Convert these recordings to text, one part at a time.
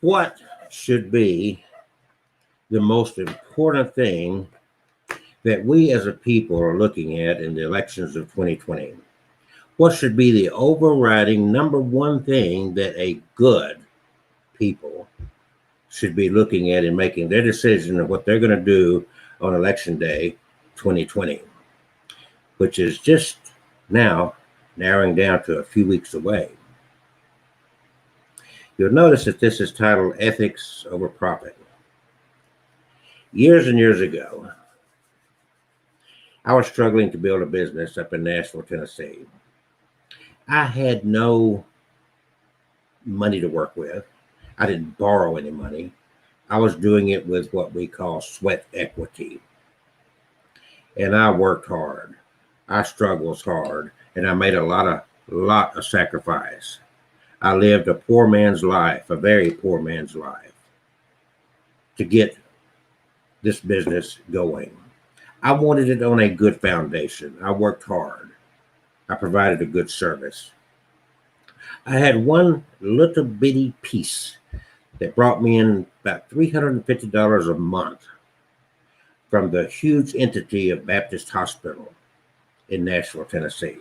What should be the most important thing that we as a people are looking at in the elections of 2020? What should be the overriding number one thing that a good people should be looking at in making their decision of what they're going to do on election day 2020, which is just now narrowing down to a few weeks away? You'll notice that this is titled Ethics Over Profit. Years and years ago, I was struggling to build a business up in Nashville, Tennessee. I had no money to work with. I didn't borrow any money. I was doing it with what we call sweat equity. And I worked hard. I struggled hard, and I made a lot of sacrifice. I lived a poor man's life, a very poor man's life, to get this business going. I wanted it on a good foundation. I worked hard. I provided a good service. I had one little bitty piece that brought me in about $350 a month from the huge entity of Baptist Hospital in Nashville, Tennessee.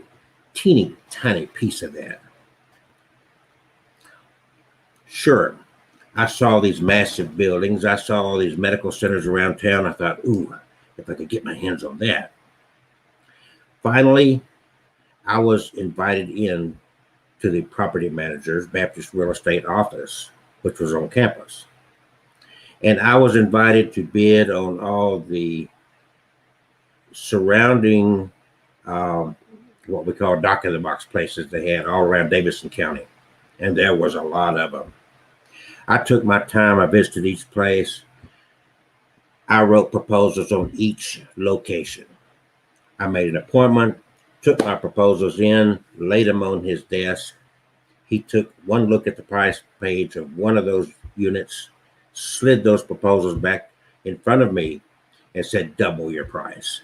Teeny tiny piece of that. Sure, I saw these massive buildings. I saw all these medical centers around town. I thought, ooh, if I could get my hands on that. Finally, I was invited in to the property manager's Baptist real estate office, which was on campus. And I was invited to bid on all the surrounding, what we call dock in the box places they had all around Davidson County. And there was a lot of them. I took my time. I visited each place. I wrote proposals on each location. I made an appointment, took my proposals in, laid them on his desk. He took one look at the price page of one of those units, slid those proposals back in front of me, and said, double your price.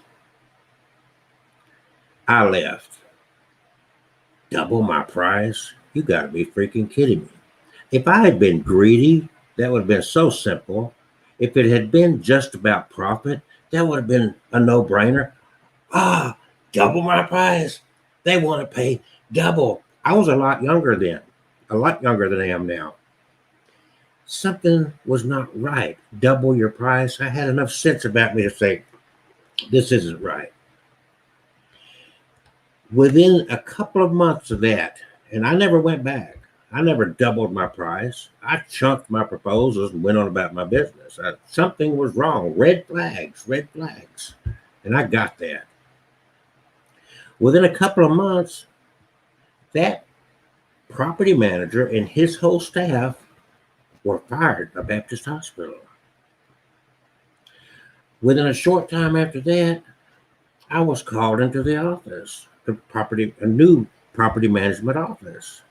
I left. Double my price? You got to be freaking kidding me. If I had been greedy, that would have been so simple. If it had been just about profit, that would have been a no-brainer. Double my price. They want to pay double. I was a lot younger then, a lot younger than I am now. Something was not right. Double your price. I had enough sense about me to say, this isn't right. Within a couple of months of that, and I never went back. I never doubled my price. I chunked my proposals and went on about my business. Something was wrong. Red flags. And I got that. Within a couple of months, that property manager and his whole staff were fired by Baptist Hospital. Within a short time after that, I was called into the office, a new property management office.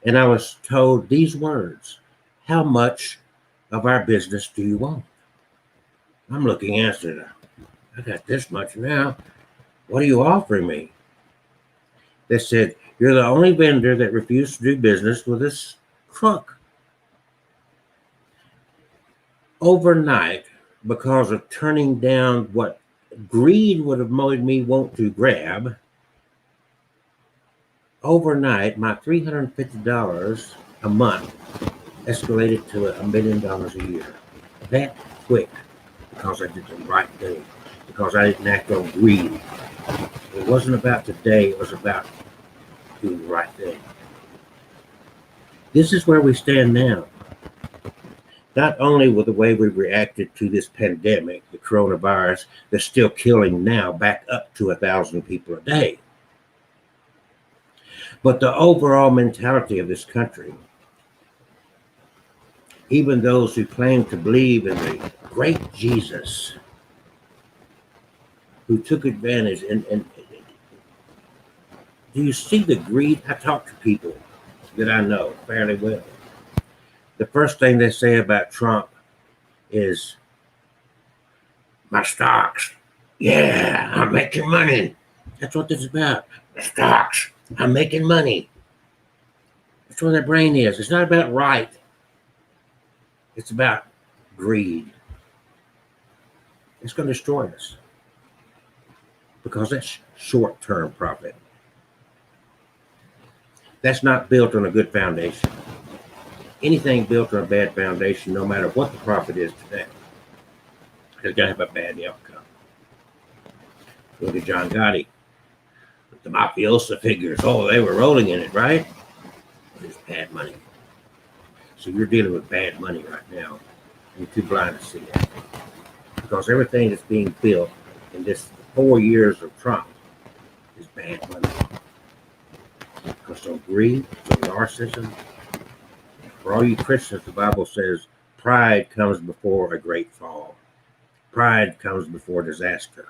And I was told these words: how much of our business do you want? I'm looking at it. I got this much now. What are you offering me? They said, you're the only vendor that refused to do business with this crook. Overnight, because of turning down what greed would have made me want to grab, overnight, my $350 a month escalated to $1 million a year. That quick, because I did the right thing, because I didn't act on greed. It wasn't about today, it was about doing the right thing. This is where we stand now. Not only with the way we reacted to this pandemic, the coronavirus, that's still killing now back up to 1,000 people a day, but the overall mentality of this country. Even those who claim to believe in the great Jesus, who took advantage, and do you see the greed? I talk to people that I know fairly well. The first thing they say about Trump is, my stocks. Yeah, I'm making money. That's what this is about. The stocks. I'm making money. That's where their brain is. It's not about right. It's about greed. It's going to destroy us because that's short-term profit. That's not built on a good foundation. Anything built on a bad foundation, no matter what the profit is today, is going to have a bad outcome. Look at John Gotti. The mafiosa figures, oh, they were rolling in it, right? It's bad money. So you're dealing with bad money right now. You're too blind to see it. Because everything that's being built in this 4 years of Trump is bad money. Because of greed, of narcissism. For all you Christians, the Bible says pride comes before a great fall. Pride comes before disaster.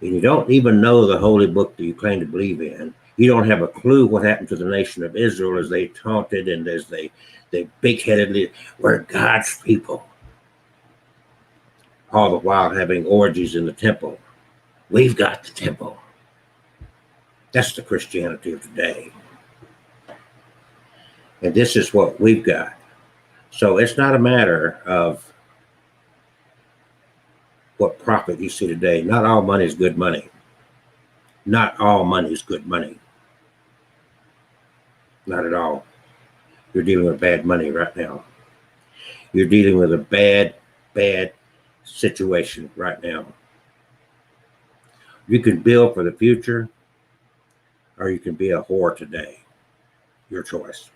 And you don't even know the holy book that you claim to believe in. You don't have a clue what happened to the nation of Israel as they taunted and as they big-headedly, we're God's people. All the while having orgies in the temple. We've got the temple. That's the Christianity of today. And this is what we've got. So it's not a matter of what profit you see today. Not all money is good money. Not all money is good money. Not at all. You're dealing with bad money right now. You're dealing with a bad situation right now. You can build for the future, or you can be a whore today. Your choice.